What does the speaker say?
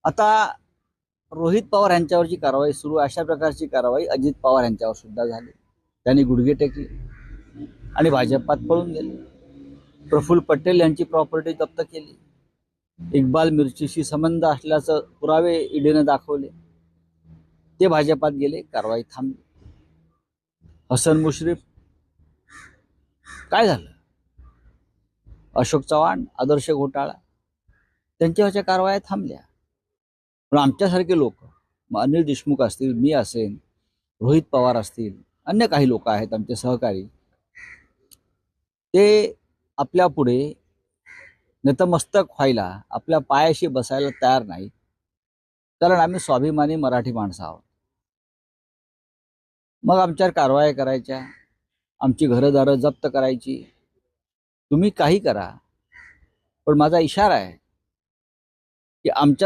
आता रोहित पवार यांच्यावरची कारवाई सुरू, अशा प्रकारची कारवाई अजित पवार यांच्यावर सुद्धा झाली. त्यांनी गुडघे टेकले आणि भाजपात पळून गेले. प्रफुल्ल पटेल यांची प्रॉपर्टी जप्त केली. इक्बाल मिर्चीशी संबंध असल्याचं पुरावे ईडीनं दाखवले. ते भाजपात गेले, कारवाई थांबली. हसन मुश्रीफ काय झालं? अशोक चव्हाण आदर्श घोटाळा, त्यांच्यावरच्या कारवाया थांबल्या. पण आमच्यासारखे लोक, अनिल देशमुख असतील, मी असेन, रोहित पवार असतील, अन्य काही लोक आहेत आमचे सहकारी, ते आपल्या पुढे नतमस्तक व्हायला, आपल्या पायाशी बसायला तयार नाही. कारण आम्ही स्वाभिमानी मराठी माणसं आहोत. मग आमच्यावर कारवाया करायच्या, आमची घरदारं जप्त करायची. तुम्ही काही करा, पण माझा इशारा आहे की आमच्या